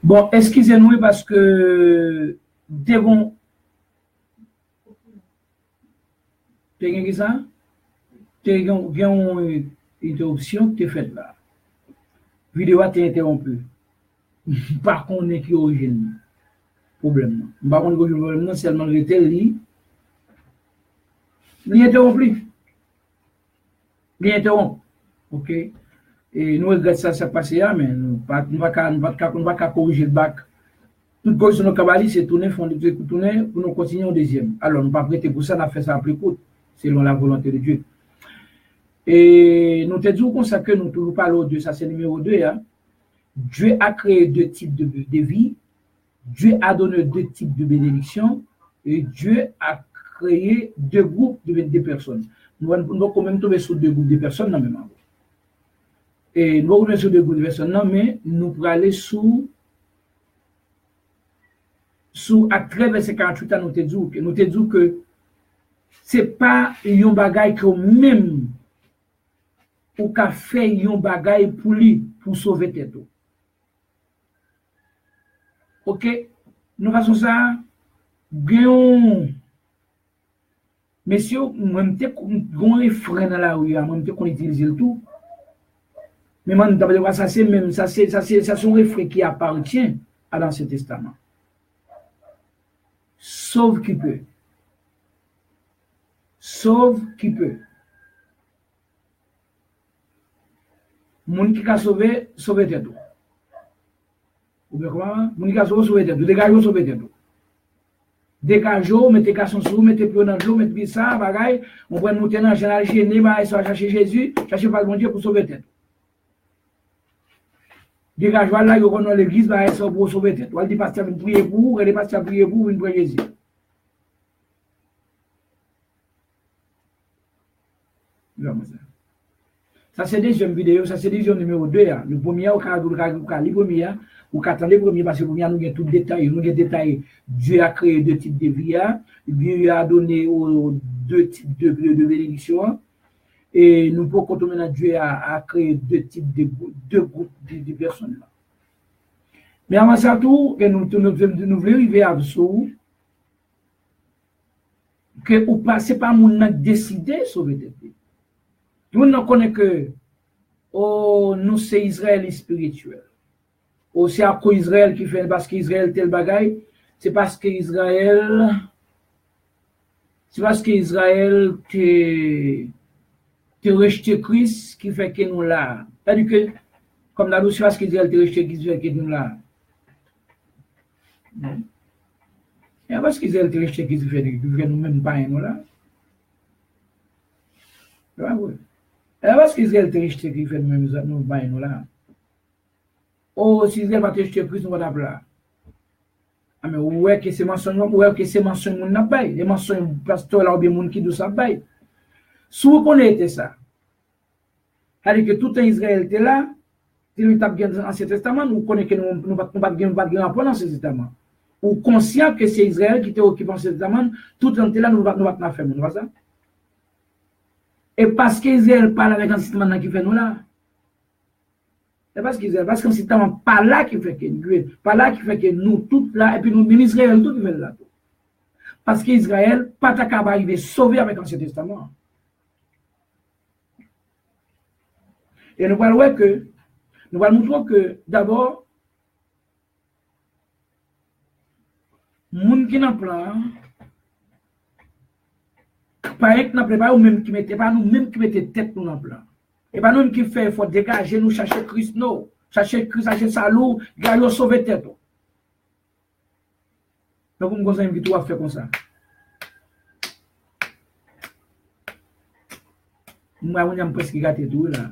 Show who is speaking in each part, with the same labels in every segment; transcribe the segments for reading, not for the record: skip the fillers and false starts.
Speaker 1: Bon, excusez-nous parce que devons t'es ça? T'es une interruption que tu faite là. Vidéo a été interrompue. Par contre, on est qui origine problème. Par contre, le problème seulement le tel li interrompu. Li interrompu. OK? Et nous regrettons ça, ça passe là, mais nous ne pas corriger le bac. Toute position de Kabali, c'est tourner, tourner pour nous continuer au deuxième. Alors, nous ne pas prêter pour ça, on a fait ça à plus court, selon la volonté de Dieu. Et nous te disons comme ça que nous toujours parlons de ça, c'est numéro 2. Hein. Dieu a créé deux types de vie, Dieu a donné deux types de bénédictions, et Dieu a créé deux groupes de personnes. Nous allons quand même tomber sur deux groupes de personnes, non, même. Et nous allons tomber sur deux groupes de personnes, non, mais nous pourrons aller sous Acte 13, verset 48, nous te disons que ce n'est pas un bagage que même ou qu'a fait un bagage pour lui, pour sauver tête. OK? Nous faisons ça, bien. Messieurs, même si on a des freins dans la rue, même si on utilise le tout, mais maintenant, ça c'est même, ça son refrain qui appartient à l'Ancien Testament. Sauve qui peut. Sauve qui peut. Moun qui a sauvé, sauvé tête. Ou bien comment? Moun qui a sauvé tête. Dégagez, sauvé tête. Dégagez, mettez casson sous, mettez pied dans l'eau, mettez ça, bagaille. On va monter dans le général gêné, bah, soit chercher Jésus, chercher pas le bon Dieu pour sauver tête. Dégagez, là, il y a l'église, bah, ça pour sauver tête. On dit, pasteur, vous priez pour, et les pasteurs priez pour, vous priez Jésus. Ça, c'est deuxième vidéo, ça, c'est deuxième numéro 2. Le premier, au cas où le premier, ou qu'attendez le premier, parce que le premier, nous avons tout détail. Nous avons détaillé. Dieu a créé deux types de vie. Dieu a donné deux types de bénédictions. Et nous pouvons compter maintenant, Dieu a créé deux types de groupes de personnes. Mais avant ça, tout, nous voulons arriver à ce que ce n'est pas mon qui a décidé de sauver des vies. Tout le monde connaît que nous, c'est Israël spirituel. C'est à cause d'Israël qui fait, parce qu'Israël tel bagaille, c'est parce qu'Israël te rejeté Christ qui fait que nous là. C'est-à-dire que, comme la c'est parce qu'Israël te rejeté Christ qui fait que nous là. Et parce qu'Israël te rejeté Christ qui fait que nous même pas nous là. Et parce qu'Israël te rejeté Christ qui fait que nous même pas nous là. Si Israël va te rejeter Christ, nous va t'appeler là. Mais ouais que c'est mensonge, mon n'a pas. Les mensonges pasteur là ou bien moun qui dou ça bail. Si vous connaissez ça, c'est-à-dire que tout un Israël était là, il y a dans l'Ancien Testament, nous connaissons que nous ne pouvons pas dans l'Ancien Testament. Ou conscient que c'est Israël qui était occupé dans l'Ancien Testament, tout un là, nous ne pouvons pas faire, nous ça. Et parce qu'Israël parle avec l'Ancien Testament qui fait nous là. C'est parce qu'Israël, parce que c'est pas là qui fait que nous, pas là qui fait que nous, tout là, et puis nous, même Israël, tout qui fait là. Parce qu'Israël, pas capable d'arriver sauver avec l'Ancien Testament. Et nous allons voir que, nous allons montrer que d'abord, moun qui n'a plan, pas un qui n'a préparé ou même qui mettait pas nous même qui mettait tête nous dans plan. Et pas nous qui fait il faut dégager nous chercher Christ non, chercher Christ chercher salut, gagner sauver tête. Donc on vous invite à faire comme ça. Moi on aime presque gâter tout là.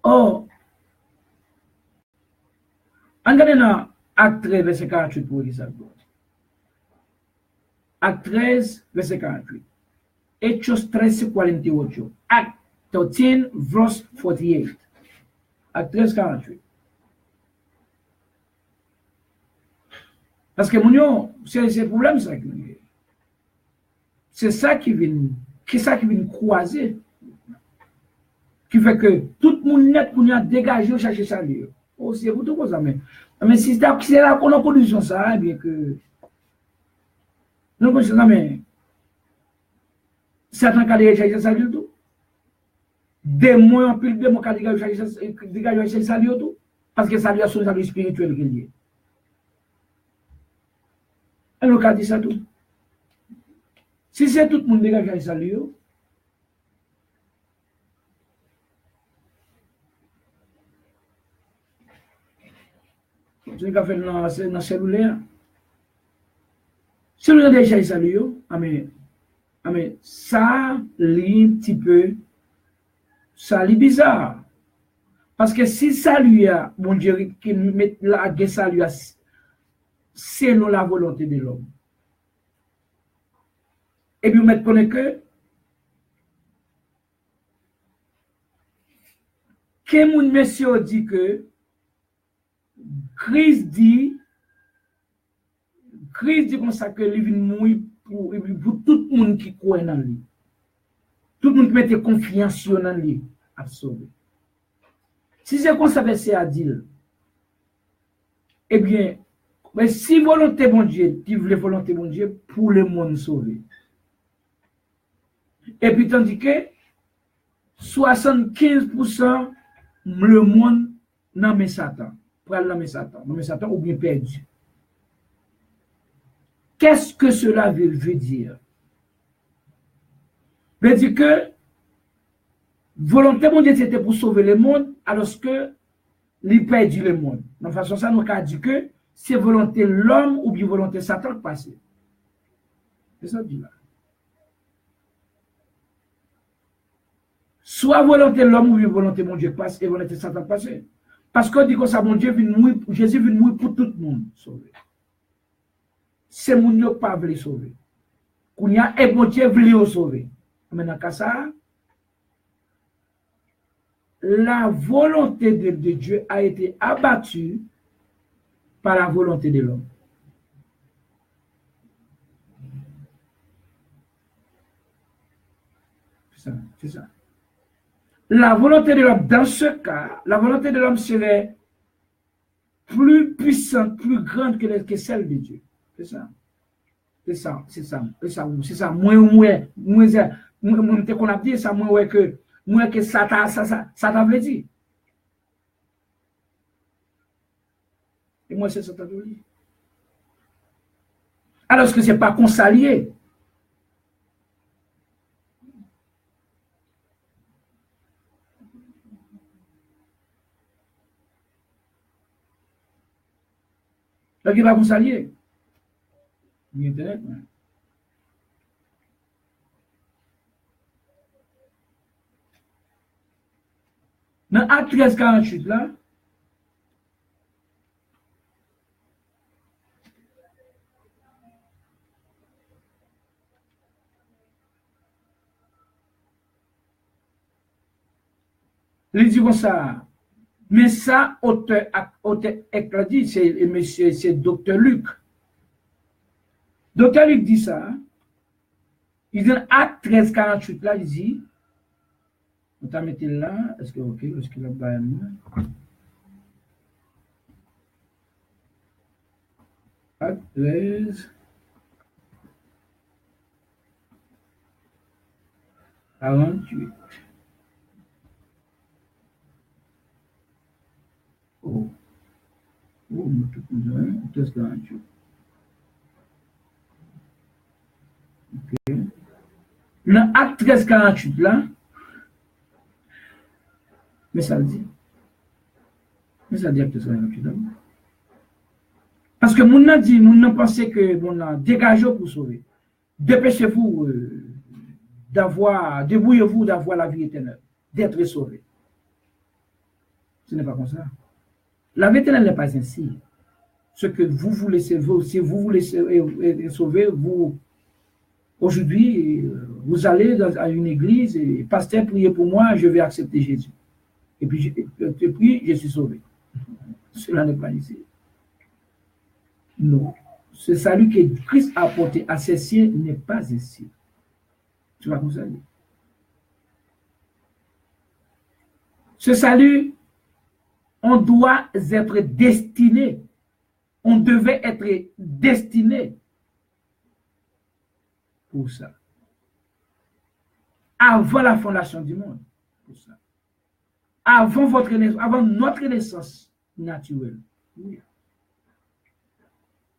Speaker 1: Oh, on regarde dans Acte 13, verset 48 pour dire ça. Acte 13, verset 48. Hechos 13, 48. Acte 13, verse 48. Acte 13, 48. Parce que c'est le problème, ça. C'est ça qui vient croiser. qui fait que tout le monde net pour nous dégager chercher salut. Oh, c'est pour tout ça, mais si c'est là qu'on a condition ça, bien que nous connaissons, mais certains cas de chercher salut tout. Des mois en plus de mois cas de chercher salut tout. Parce que salut a son salut spirituel qui est lié. Et nous avons dit ça tout. Si c'est tout le monde dégage chercher salut, je vais faire dans le cellulaire. Si on a déjà salut, mais ça lit un petit peu, ça lit bizarre. Parce que si salut, mon Dieu, qui met la guerre salut, c'est non la volonté de l'homme. Et puis, on met que mon monsieur dit que Christ dit comme ça que il vient mourir pour tout le monde qui croit dans lui. Tout le monde qui mette confiance dans lui à sauver. Si c'est comme ça, c'est à dire, eh bien, mais si volonté bon Dieu, tu veux volonté bon Dieu pour le monde sauver. Et puis, tandis que 75% le monde n'a pas Satan. Pour aller dans Satan ou bien perdu. Qu'est-ce que cela veut dire? Veut dire que volonté mon Dieu c'était pour sauver le monde, alors que il perdu le monde. De façon ça nous a dit que c'est volonté l'homme ou bien volonté Satan qui passe. C'est ça dit là. Soit volonté l'homme ou bien volonté mon Dieu passe et volonté Satan passe. Parce qu'on dit que ça, mon Dieu vient mourir, Jésus vient mourir pour tout le monde sauver. C'est mon Dieu pas voulu sauver. Qu'on y a un bon Dieu voulu sauver. Mais dans ce cas, la volonté de Dieu a été abattue par la volonté de l'homme. C'est ça. La volonté de l'homme, dans ce cas, la volonté de l'homme serait plus puissante, plus grande que celle de Dieu. C'est ça. C'est ça. C'est ça. C'est ça. C'est ça. Moi, qu'on a dit ça, moi que ça t'a veut dire. Et moi, c'est ça t'a veut dire. Alors que ce n'est pas consalié. Donc, il va consalier. Internet, ouais. Dans Acte 13-48, là, il dit comme ça. Mais ça, auteur dit, c'est docteur Luc. Docteur Luc dit ça. Il dit Acte 13-48, là, il dit, on t'a mis là, est-ce que ok, est-ce qu'il a pas Acte 13. 48. Oh, tout le monde, 48. Ok. Dans Acte 13-48, là, mais ça le dit. Mais ça dit Acte 13-48, là. Parce que mon a dit, mon a pensé que mon a dégagé pour sauver. Dépêchez-vous débrouillez-vous d'avoir la vie éternelle, d'être sauvé. Ce n'est pas comme ça. La vie éternelle n'est pas ainsi. Ce que vous voulez sauver, si vous voulez sauver, vous, aujourd'hui, vous allez à une église et pasteur, priez pour moi, je vais accepter Jésus. Et puis, je prie, je suis sauvé. Cela n'est pas ici. Non. Ce salut que Christ a apporté à ses siens n'est pas ici. Tu vas constater. Ce salut, on doit être destiné. On devait être destiné pour ça. Avant la fondation du monde. Pour ça. Avant notre naissance naturelle. Oui.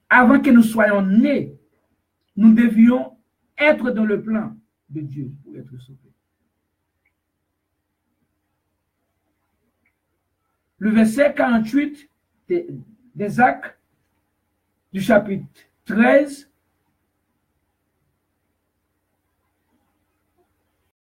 Speaker 1: Avant que nous soyons nés, nous devions être dans le plan de Dieu pour être sauvés. Le verset 48 des Actes du chapitre 13